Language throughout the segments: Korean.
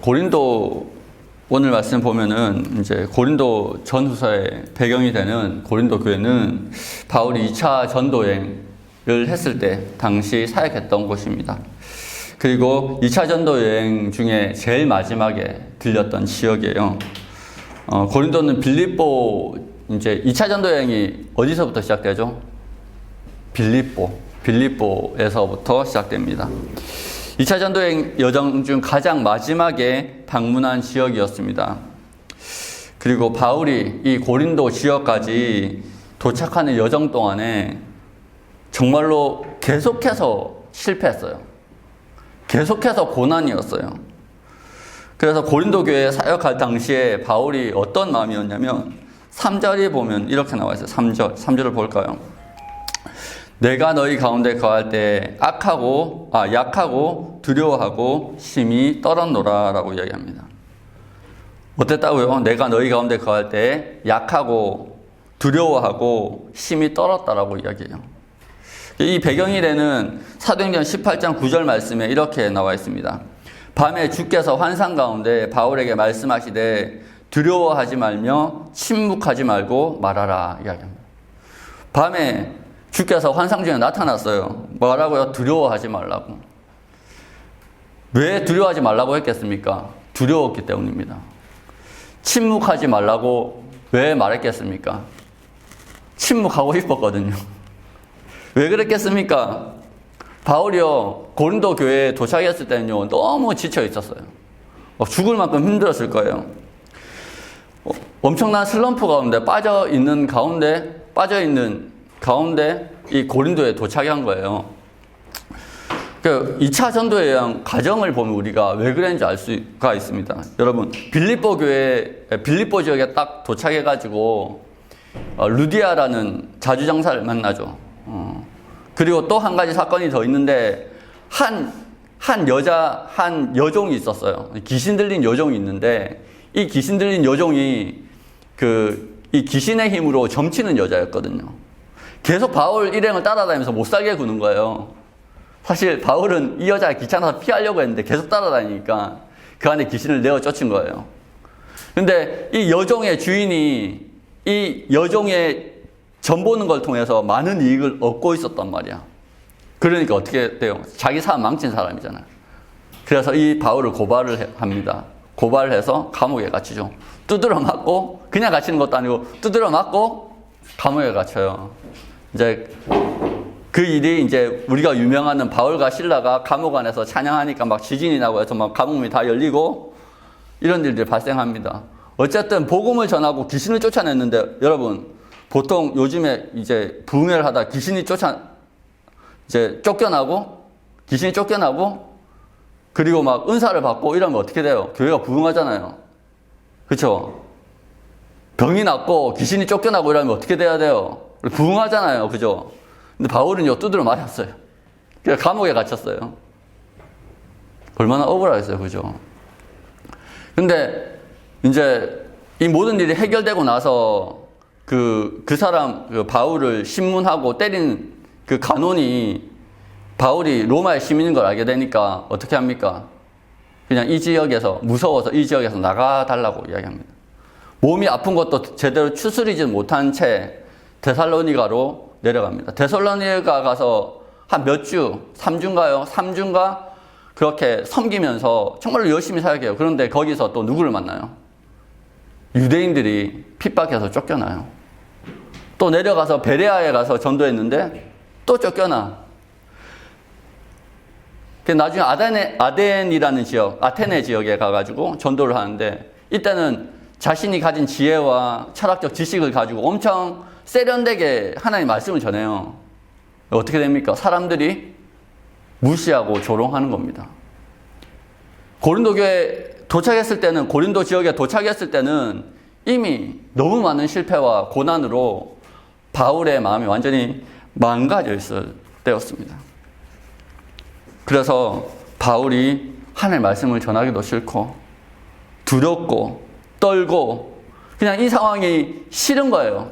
고린도 오늘 말씀 보면은 이제 고린도 전후서의 배경이 되는 고린도 교회는 바울이 2차 전도 여행을 했을 때 당시 사역했던 곳입니다. 그리고 2차 전도 여행 중에 제일 마지막에 들렸던 지역이에요. 고린도는 빌립보, 이제 2차 전도 여행이 어디서부터 시작되죠? 빌립보에서부터 시작됩니다. 2차 전도여행 여정 중 가장 마지막에 방문한 지역이었습니다. 그리고 바울이 이 고린도 지역까지 도착하는 여정 동안에 정말로 계속해서 실패했어요. 계속해서 고난이었어요. 그래서 고린도 교회에 사역할 당시에 바울이 어떤 마음이었냐면 3절에 보면 이렇게 나와 있어요. 3절을 볼까요? 내가 너희 가운데 거할 때 약하고 두려워하고 심히 떨었노라 라고 이야기합니다. 어땠다고요? 내가 너희 가운데 거할 때 약하고 두려워하고 심히 떨었다라고 이야기해요. 이 배경이 되는 사도행전 18장 9절 말씀에 이렇게 나와 있습니다. 밤에 주께서 환상 가운데 바울에게 말씀하시되 두려워하지 말며 침묵하지 말고 말하라 이야기합니다. 밤에 주께서 환상 중에 나타났어요. 뭐라고요? 두려워하지 말라고. 왜 두려워하지 말라고 했겠습니까? 두려웠기 때문입니다. 침묵하지 말라고 왜 말했겠습니까? 침묵하고 싶었거든요. 왜 그랬겠습니까? 바울이요, 고린도 교회에 도착했을 때는요, 너무 지쳐 있었어요. 죽을 만큼 힘들었을 거예요. 엄청난 슬럼프 가운데 빠져있는 가운데 이 고린도에 도착한 거예요. 그 2차 전도에 대한 과정을 보면 우리가 왜 그랬는지 알 수가 있습니다. 여러분, 빌립보 지역에 딱 도착해가지고 루디아라는 자주장사를 만나죠. 그리고 또 한 가지 사건이 더 있는데 한 여종이 있었어요. 귀신 들린 여종이 있는데 이 귀신 들린 여종이 이 귀신의 힘으로 점치는 여자였거든요. 계속 바울 일행을 따라다니면서 못 살게 구는 거예요. 사실 바울은 이 여자가 귀찮아서 피하려고 했는데 계속 따라다니니까 그 안에 귀신을 내어 쫓은 거예요. 근데 이 여종의 주인이 이 여종의 전보는 걸 통해서 많은 이익을 얻고 있었단 말이야. 그러니까 어떻게 돼요? 자기 사람 망친 사람이잖아. 그래서 이 바울을 고발을 합니다. 고발을 해서 감옥에 갇히죠. 두드려 맞고, 그냥 갇히는 것도 아니고 두드려 맞고 감옥에 갇혀요. 이제 그 일이 이제 우리가 유명하는 바울과 실라가 감옥 안에서 찬양하니까 막 지진이 나고 해서 막 감옥문이 다 열리고 이런 일들이 발생합니다. 어쨌든 복음을 전하고 귀신을 쫓아냈는데 여러분, 보통 요즘에 이제 부흥회를 하다 귀신이 귀신이 쫓겨나고 그리고 막 은사를 받고 이러면 어떻게 돼요? 교회가 부흥하잖아요. 그렇죠? 병이 낫고 귀신이 쫓겨나고 이러면 어떻게 돼야 돼요? 부흥하잖아요. 그죠? 근데 바울은요, 두드려 맞았어요. 그래서 감옥에 갇혔어요. 얼마나 억울하겠어요. 그죠? 근데 이제 이 모든 일이 해결되고 나서 그 바울을 신문하고 때린 그 간원이 바울이 로마의 시민인 걸 알게 되니까 어떻게 합니까? 그냥 무서워서 이 지역에서 나가달라고 이야기합니다. 몸이 아픈 것도 제대로 추스리지 못한 채 데살로니가로 내려갑니다. 데살로니가 가서 한 몇 주, 3주인가요? 3주인가? 그렇게 섬기면서 정말로 열심히 사역해요. 그런데 거기서 또 누구를 만나요? 유대인들이 핍박해서 쫓겨나요. 또 내려가서 베레아에 가서 전도했는데 또 쫓겨나. 나중에 아덴이라는 지역, 아테네 지역에 가가지고 전도를 하는데 이때는 자신이 가진 지혜와 철학적 지식을 가지고 엄청 세련되게 하나님의 말씀을 전해요. 어떻게 됩니까? 사람들이 무시하고 조롱하는 겁니다. 고린도 지역에 도착했을 때는 이미 너무 많은 실패와 고난으로 바울의 마음이 완전히 망가져 있을 때였습니다. 그래서 바울이 하나님의 말씀을 전하기도 싫고 두렵고 떨고 그냥 이 상황이 싫은 거예요.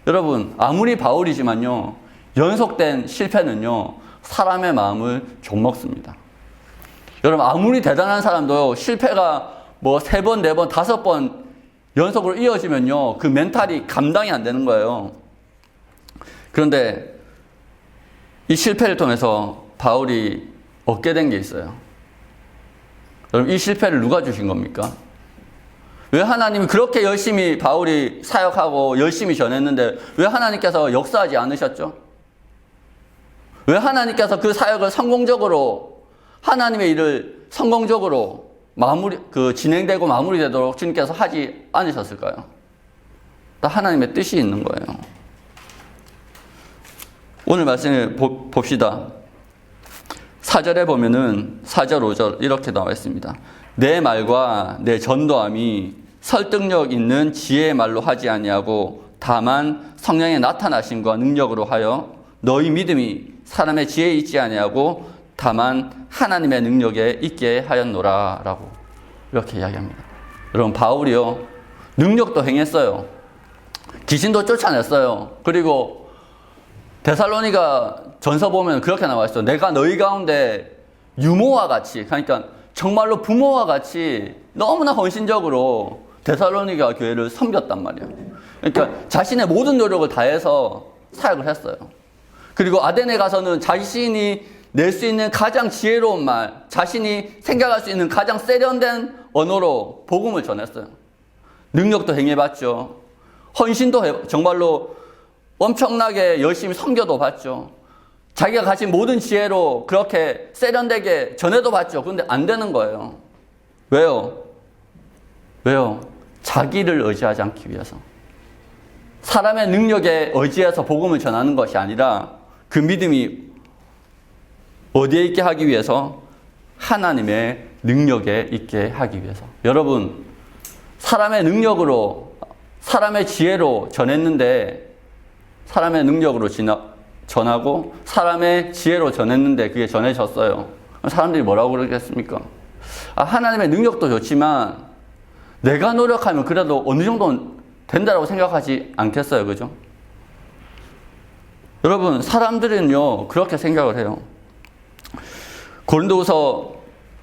여러분, 아무리 바울이지만요, 연속된 실패는요, 사람의 마음을 좀먹습니다. 여러분, 아무리 대단한 사람도 실패가 뭐 3번, 4번, 5번 연속으로 이어지면요, 그 멘탈이 감당이 안 되는 거예요. 그런데 이 실패를 통해서 바울이 얻게 된 게 있어요. 여러분, 이 실패를 누가 주신 겁니까? 왜 하나님이 그렇게 열심히 바울이 사역하고 열심히 전했는데 왜 하나님께서 역사하지 않으셨죠? 왜 하나님께서 그 사역을 성공적으로, 하나님의 일을 성공적으로 진행되고 마무리되도록 주님께서 하지 않으셨을까요? 다 하나님의 뜻이 있는 거예요. 오늘 말씀을 봅시다. 4절에 보면은 4절, 5절 이렇게 나와 있습니다. 내 말과 내 전도함이 설득력 있는 지혜의 말로 하지 아니하고 다만 성령의 나타나심과 능력으로 하여 너희 믿음이 사람의 지혜에 있지 아니하고 다만 하나님의 능력에 있게 하였노라 라고 이렇게 이야기합니다. 여러분, 바울이요, 능력도 행했어요. 귀신도 쫓아냈어요. 그리고 데살로니가 전서 보면 그렇게 나와 있어요. 내가 너희 가운데 유모와 같이, 그러니까 정말로 부모와 같이 너무나 헌신적으로 데살로니가 교회를 섬겼단 말이에요. 그러니까 자신의 모든 노력을 다해서 사역을 했어요. 그리고 아데네 가서는 자신이 낼 수 있는 가장 지혜로운 말, 자신이 생각할 수 있는 가장 세련된 언어로 복음을 전했어요. 능력도 행해봤죠. 헌신도 정말로 엄청나게 열심히 섬겨도 봤죠. 자기가 가진 모든 지혜로 그렇게 세련되게 전해도 봤죠. 그런데 안 되는 거예요. 왜요? 자기를 의지하지 않기 위해서. 사람의 능력에 의지해서 복음을 전하는 것이 아니라 그 믿음이 어디에 있게 하기 위해서? 하나님의 능력에 있게 하기 위해서. 여러분, 사람의 능력으로, 사람의 지혜로 전했는데, 사람의 능력으로 전하고 사람의 지혜로 전했는데 그게 전해졌어요. 사람들이 뭐라고 그러겠습니까? 하나님의 능력도 좋지만 내가 노력하면 그래도 어느 정도는 된다고 생각하지 않겠어요? 그죠? 여러분, 사람들은요, 그렇게 생각을 해요. 고린도후서,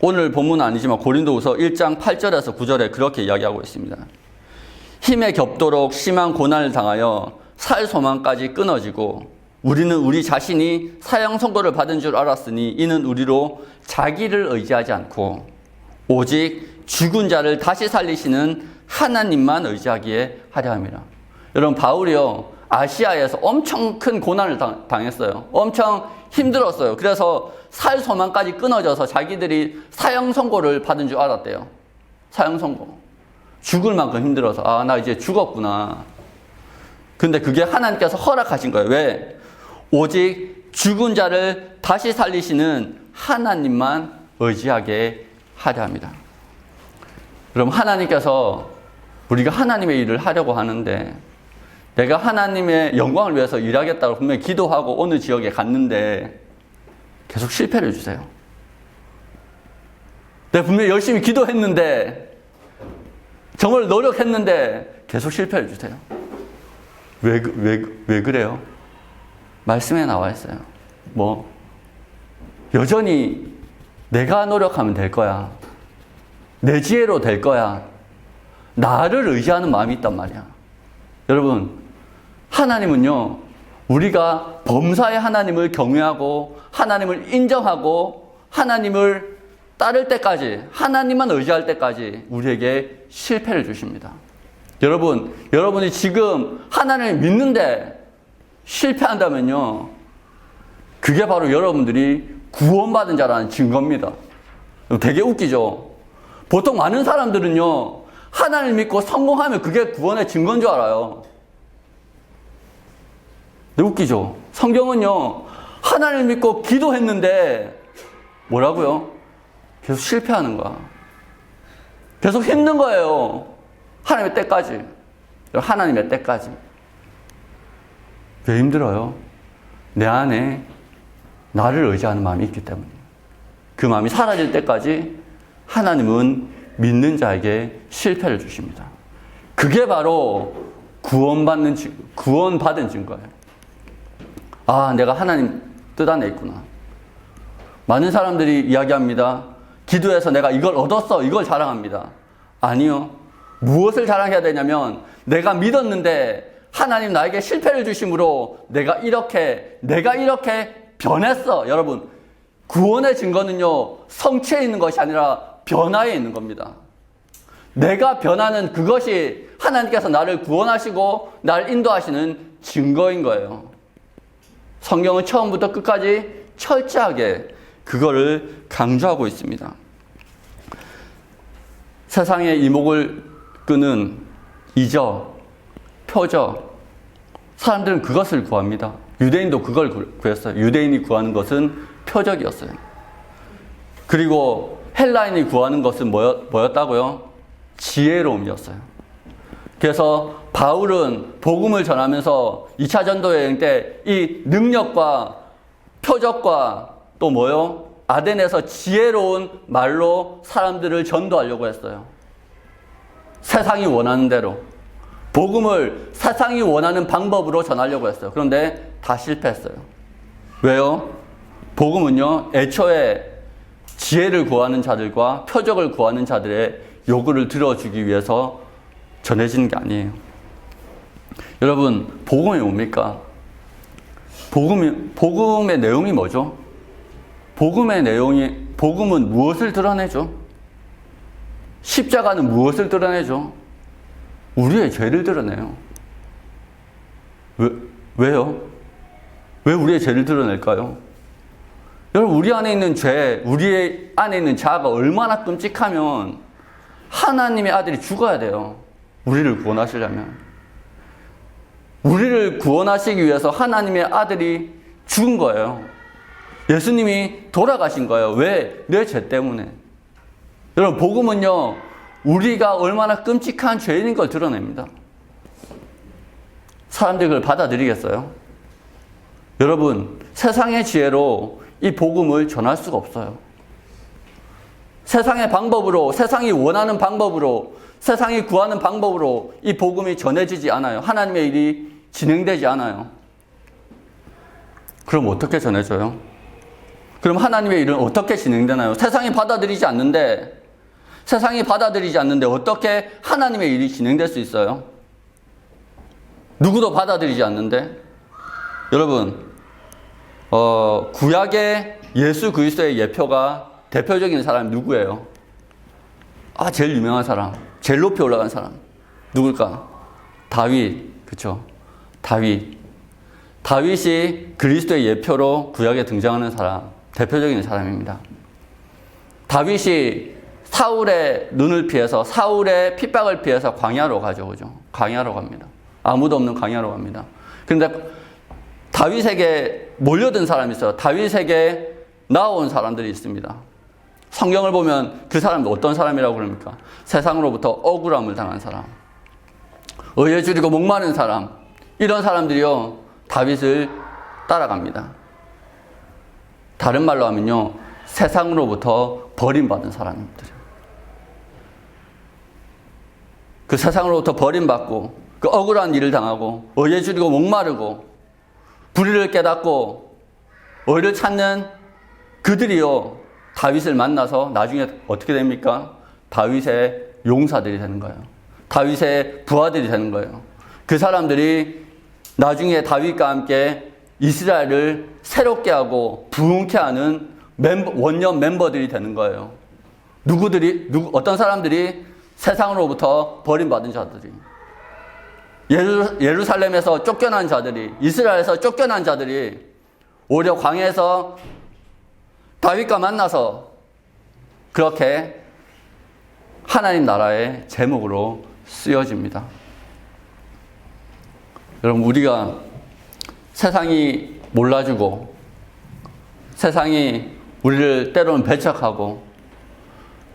오늘 본문은 아니지만 고린도후서 1장 8절에서 9절에 그렇게 이야기하고 있습니다. 힘에 겹도록 심한 고난을 당하여 살 소망까지 끊어지고 우리는 우리 자신이 사형 선고를 받은 줄 알았으니 이는 우리로 자기를 의지하지 않고 오직 죽은 자를 다시 살리시는 하나님만 의지하기에 하려 함이라. 여러분, 바울이요, 아시아에서 엄청 큰 고난을 당했어요. 엄청 힘들었어요. 그래서 살 소망까지 끊어져서 자기들이 사형 선고를 받은 줄 알았대요. 사형 선고. 죽을 만큼 힘들어서 나 이제 죽었구나. 근데 그게 하나님께서 허락하신 거예요. 왜? 오직 죽은 자를 다시 살리시는 하나님만 의지하게 하려 합니다. 그럼 하나님께서 우리가 하나님의 일을 하려고 하는데 내가 하나님의 영광을 위해서 일하겠다고 분명히 기도하고 어느 지역에 갔는데 계속 실패를 주세요. 내가 분명히 열심히 기도했는데 정말 노력했는데 계속 실패를 주세요. 왜 그래요? 말씀에 나와 있어요. 여전히 내가 노력하면 될 거야. 내 지혜로 될 거야. 나를 의지하는 마음이 있단 말이야. 여러분, 하나님은요, 우리가 범사의 하나님을 경외하고 하나님을 인정하고 하나님을 따를 때까지, 하나님만 의지할 때까지 우리에게 실패를 주십니다. 여러분이 지금 하나님을 믿는데 실패한다면요, 그게 바로 여러분들이 구원받은 자라는 증거입니다. 되게 웃기죠? 보통 많은 사람들은요, 하나님을 믿고 성공하면 그게 구원의 증거인 줄 알아요. 근데 웃기죠? 성경은요, 하나님을 믿고 기도했는데 뭐라고요? 계속 실패하는 거야. 계속 힘든 거예요. 하나님의 때까지. 하나님의 때까지. 왜 힘들어요? 내 안에 나를 의지하는 마음이 있기 때문에. 그 마음이 사라질 때까지 하나님은 믿는 자에게 실패를 주십니다. 그게 바로 구원받은 증거예요. 내가 하나님 뜻 안에 있구나. 많은 사람들이 이야기합니다. 기도해서 내가 이걸 얻었어, 이걸 자랑합니다. 아니요. 무엇을 자랑해야 되냐면 내가 믿었는데 하나님 나에게 실패를 주심으로 내가 이렇게 변했어. 여러분, 구원의 증거는요, 성취에 있는 것이 아니라 변화에 있는 겁니다. 내가 변하는 그것이 하나님께서 나를 구원하시고 나를 인도하시는 증거인 거예요. 성경은 처음부터 끝까지 철저하게 그거를 강조하고 있습니다. 세상의 이목을 끄는 이적, 표적, 사람들은 그것을 구합니다. 유대인도 그걸 구했어요. 유대인이 구하는 것은 표적이었어요. 그리고 헬라인이 구하는 것은 뭐였다고요? 지혜로움이었어요. 그래서 바울은 복음을 전하면서 2차 전도 여행 때 이 능력과 표적과 또 뭐요? 아덴에서 지혜로운 말로 사람들을 전도하려고 했어요. 세상이 원하는 대로. 복음을 세상이 원하는 방법으로 전하려고 했어요. 그런데 다 실패했어요. 왜요? 복음은요, 애초에 지혜를 구하는 자들과 표적을 구하는 자들의 요구를 들어주기 위해서 전해지는 게 아니에요. 여러분, 복음이 뭡니까? 복음의 내용이 뭐죠? 복음은 무엇을 드러내죠? 십자가는 무엇을 드러내죠? 우리의 죄를 드러내요. 왜요? 왜 우리의 죄를 드러낼까요? 여러분, 우리 안에 있는 죄, 우리 안에 있는 자아가 얼마나 끔찍하면 하나님의 아들이 죽어야 돼요. 우리를 구원하시려면. 우리를 구원하시기 위해서 하나님의 아들이 죽은 거예요. 예수님이 돌아가신 거예요. 왜? 내 죄 때문에. 여러분, 복음은요, 우리가 얼마나 끔찍한 죄인인 걸 드러냅니다. 사람들이 그걸 받아들이겠어요? 여러분, 세상의 지혜로 이 복음을 전할 수가 없어요. 세상의 방법으로, 세상이 원하는 방법으로, 세상이 구하는 방법으로 이 복음이 전해지지 않아요. 하나님의 일이 진행되지 않아요. 그럼 어떻게 전해져요? 그럼 하나님의 일은 어떻게 진행되나요? 세상이 받아들이지 않는데 어떻게 하나님의 일이 진행될 수 있어요? 누구도 받아들이지 않는데? 여러분, 구약의 예수 그리스도의 예표가 대표적인 사람이 누구예요? 제일 유명한 사람, 제일 높이 올라간 사람 누굴까? 다윗, 그렇죠? 다윗이 그리스도의 예표로 구약에 등장하는 사람, 대표적인 사람입니다. 다윗이 사울의 눈을 피해서, 사울의 핍박을 피해서 광야로 가죠, 그죠? 광야로 갑니다. 아무도 없는 광야로 갑니다. 그런데 다윗에게 몰려든 사람이 있어요. 다윗에게 나온 사람들이 있습니다. 성경을 보면 그 사람이 어떤 사람이라고 그럽니까? 세상으로부터 억울함을 당한 사람, 의에 줄이고 목마른 사람, 이런 사람들이요, 다윗을 따라갑니다. 다른 말로 하면요, 세상으로부터 버림받은 사람들이에요. 그 세상으로부터 버림받고, 그 억울한 일을 당하고, 의에 줄이고 목마르고, 불의를 깨닫고, 의를 찾는 그들이요, 다윗을 만나서 나중에 어떻게 됩니까? 다윗의 용사들이 되는 거예요. 다윗의 부하들이 되는 거예요. 그 사람들이 나중에 다윗과 함께 이스라엘을 새롭게 하고 부흥케 하는 원년 멤버들이 되는 거예요. 어떤 사람들이? 세상으로부터 버림받은 자들이, 예루살렘에서 쫓겨난 자들이, 이스라엘에서 쫓겨난 자들이 오히려 광야에서 다윗과 만나서 그렇게 하나님 나라의 제목으로 쓰여집니다. 여러분, 우리가 세상이 몰라주고, 세상이 우리를 때로는 배척하고,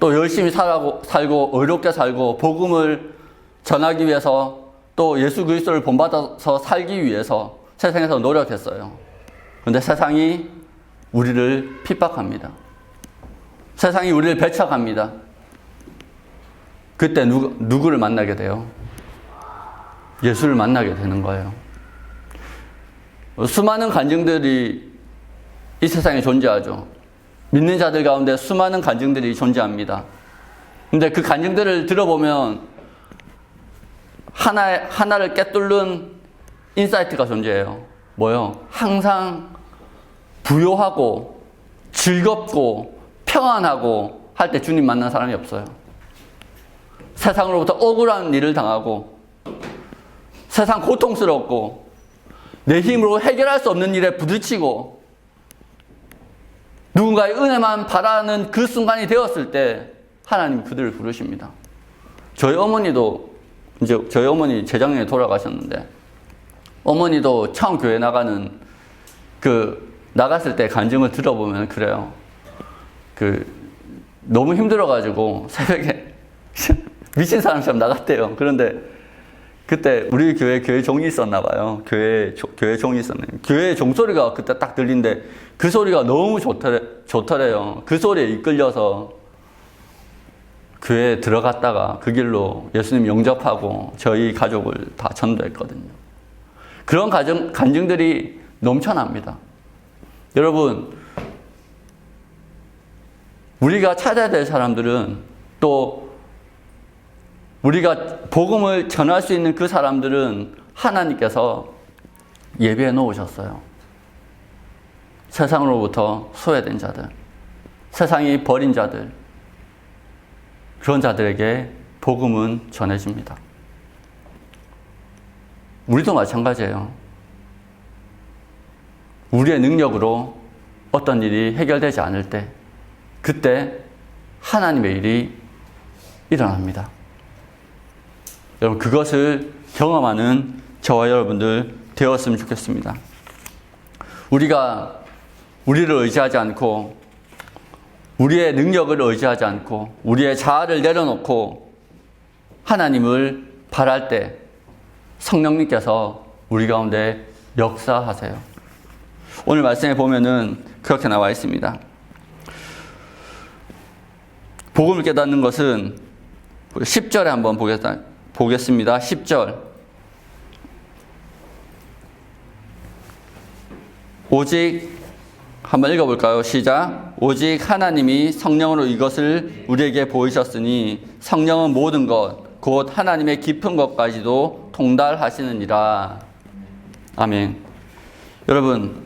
또 열심히 살고 의롭게 살고 복음을 전하기 위해서, 또 예수 그리스도를 본받아서 살기 위해서 세상에서 노력했어요. 그런데 세상이 우리를 핍박합니다. 세상이 우리를 배척합니다. 그때 누구를 만나게 돼요? 예수를 만나게 되는 거예요. 수많은 간증들이 이 세상에 존재하죠. 믿는 자들 가운데 수많은 간증들이 존재합니다. 근데 그 간증들을 들어보면 하나를 꿰뚫는 인사이트가 존재해요. 뭐요? 항상 부요하고 즐겁고 평안하고 할 때 주님 만난 사람이 없어요. 세상으로부터 억울한 일을 당하고 세상 고통스럽고 내 힘으로 해결할 수 없는 일에 부딪히고 누군가의 은혜만 바라는 그 순간이 되었을 때 하나님 그들을 부르십니다. 저희 어머니도 이제 저희 어머니 재작년에 돌아가셨는데 어머니도 처음 교회 나갔을 때 간증을 들어보면 그래요. 너무 힘들어가지고 새벽에 미친 사람처럼 나갔대요. 그런데 그때 우리 교회 종이 있었나 봐요. 교회 종이 있었네. 교회 종소리가 그때 딱 들린데 그 소리가 너무 좋더래요. 그 소리에 이끌려서 교회에 들어갔다가 그 길로 예수님 영접하고 저희 가족을 다 전도했거든요. 그런 간증들이 넘쳐납니다. 여러분, 우리가 찾아야 될 사람들은 또 우리가 복음을 전할 수 있는 그 사람들은 하나님께서 예비해 놓으셨어요. 세상으로부터 소외된 자들, 세상이 버린 자들, 그런 자들에게 복음은 전해집니다. 우리도 마찬가지예요. 우리의 능력으로 어떤 일이 해결되지 않을 때 그때 하나님의 일이 일어납니다. 여러분, 그것을 경험하는 저와 여러분들 되었으면 좋겠습니다. 우리가 우리를 의지하지 않고 우리의 능력을 의지하지 않고 우리의 자아를 내려놓고 하나님을 바랄 때 성령님께서 우리 가운데 역사하세요. 오늘 말씀에 보면은 그렇게 나와 있습니다. 복음을 깨닫는 것은 10절에 한번 보겠습니다. 10절. 오직 한번 읽어볼까요? 시작. 오직 하나님이 성령으로 이것을 우리에게 보이셨으니 성령은 모든 것, 곧 하나님의 깊은 것까지도 통달하시느니라. 아멘. 여러분,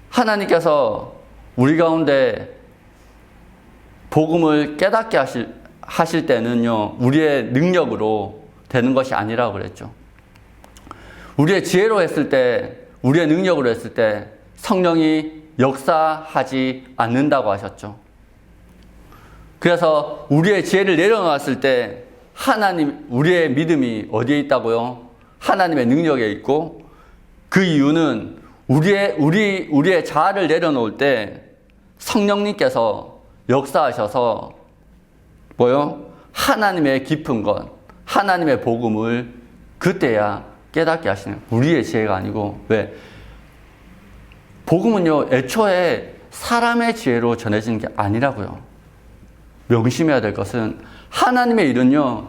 하나님께서 우리 가운데 복음을 깨닫게 하실 때는요, 우리의 능력으로 되는 것이 아니라고 그랬죠. 우리의 지혜로 했을 때, 우리의 능력으로 했을 때 성령이 역사하지 않는다고 하셨죠. 그래서 우리의 지혜를 내려놓았을 때 우리의 믿음이 어디에 있다고요? 하나님의 능력에 있고, 그 이유는 우리의 자아를 내려놓을 때 성령님께서 역사하셔서 하나님의 깊은 것, 하나님의 복음을 그때야 깨닫게 하시는, 우리의 지혜가 아니고. 왜? 복음은요, 애초에 사람의 지혜로 전해지는 게 아니라고요. 명심해야 될 것은 하나님의 일은요,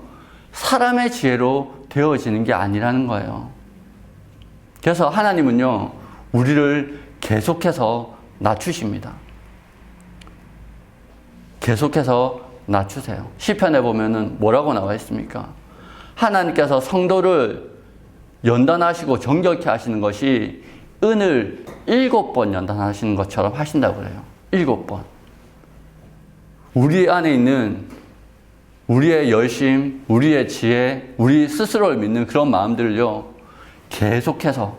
사람의 지혜로 되어지는 게 아니라는 거예요. 그래서 하나님은요, 우리를 계속해서 낮추십니다. 계속해서 낮추세요. 시편에 보면은 뭐라고 나와 있습니까? 하나님께서 성도를 연단하시고 정결케 하시는 것이 은을 7번 연단하시는 것처럼 하신다고 그래요. 7번. 우리 안에 있는 우리의 열심, 우리의 지혜, 우리 스스로를 믿는 그런 마음들을요, 계속해서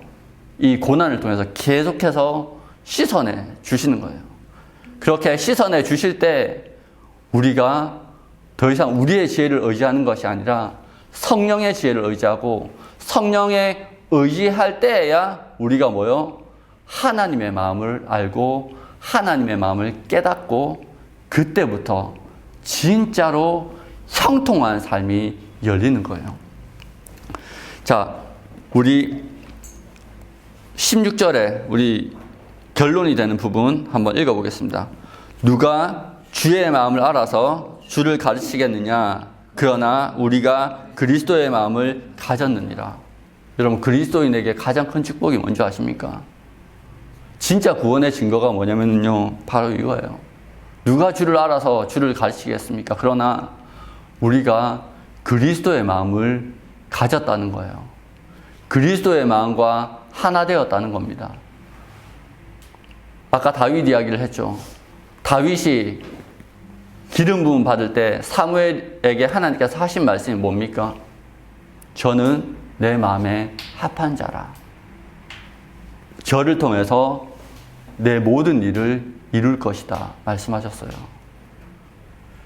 이 고난을 통해서 계속해서 씻어내 주시는 거예요. 그렇게 씻어내 주실 때 우리가 더 이상 우리의 지혜를 의지하는 것이 아니라 성령의 지혜를 의지하고, 성령에 의지할 때에야 우리가 하나님의 마음을 알고 하나님의 마음을 깨닫고, 그때부터 진짜로 형통한 삶이 열리는 거예요. 자, 우리 16절에 우리 결론이 되는 부분 한번 읽어보겠습니다. 누가 주의 마음을 알아서 주를 가르치겠느냐? 그러나 우리가 그리스도의 마음을 가졌느니라. 여러분, 그리스도인에게 가장 큰 축복이 뭔지 아십니까? 진짜 구원의 증거가 뭐냐면요, 바로 이거예요. 누가 주를 알아서 주를 가르치겠습니까? 그러나 우리가 그리스도의 마음을 가졌다는 거예요. 그리스도의 마음과 하나 되었다는 겁니다. 아까 다윗 이야기를 했죠. 다윗이 기름 부음 받을 때 사무엘에게 하나님께서 하신 말씀이 뭡니까? 저는 내 마음에 합한 자라. 저를 통해서 내 모든 일을 이룰 것이다 말씀하셨어요.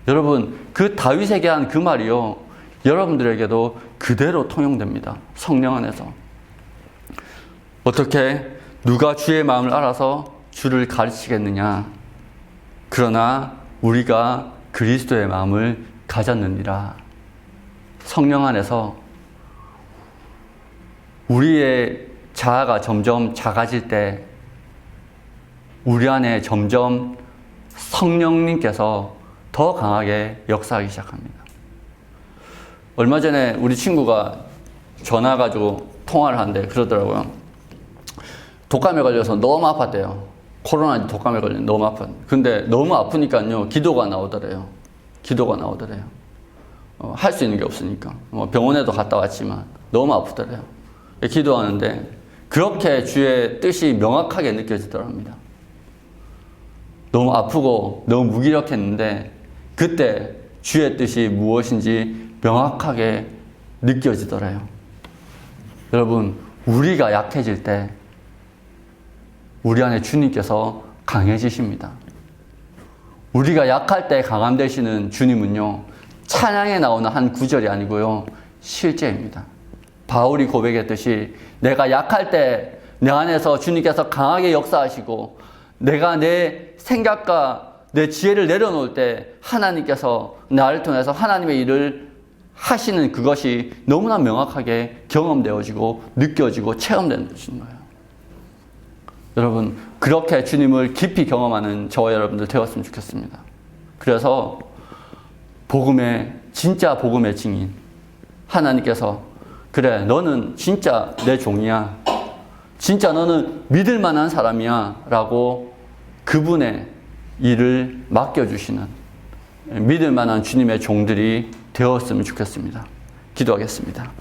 여러분, 그 다윗에게 한 그 말이요, 여러분들에게도 그대로 통용됩니다. 성령 안에서. 어떻게 누가 주의 마음을 알아서 주를 가르치겠느냐? 그러나 우리가 그리스도의 마음을 가졌느니라. 성령 안에서 우리의 자아가 점점 작아질 때 우리 안에 점점 성령님께서 더 강하게 역사하기 시작합니다. 얼마 전에 우리 친구가 전화 가지고 통화를 하는데 그러더라고요. 독감에 걸려서 너무 아팠대요. 코로나 독감에 걸려서 너무 아팠. 근데 너무 아프니까요, 기도가 나오더래요. 기도가 나오더래요. 할 수 있는 게 없으니까. 병원에도 갔다 왔지만 너무 아프더래요. 기도하는데 그렇게 주의 뜻이 명확하게 느껴지더랍니다. 너무 아프고 너무 무기력했는데 그때 주의 뜻이 무엇인지 명확하게 느껴지더래요. 여러분, 우리가 약해질 때 우리 안에 주님께서 강해지십니다. 우리가 약할 때 강함 되시는 주님은요, 찬양에 나오는 한 구절이 아니고요, 실제입니다. 바울이 고백했듯이 내가 약할 때 내 안에서 주님께서 강하게 역사하시고 내가 내 생각과 내 지혜를 내려놓을 때 하나님께서 나를 통해서 하나님의 일을 하시는 그것이 너무나 명확하게 경험되어지고 느껴지고 체험되는 거예요. 여러분, 그렇게 주님을 깊이 경험하는 저와 여러분들 되었으면 좋겠습니다. 그래서 진짜 복음의 증인, 하나님께서 그래, 너는 진짜 내 종이야, 진짜 너는 믿을 만한 사람이야 라고 그분의 일을 맡겨주시는 믿을 만한 주님의 종들이 되었으면 좋겠습니다. 기도하겠습니다.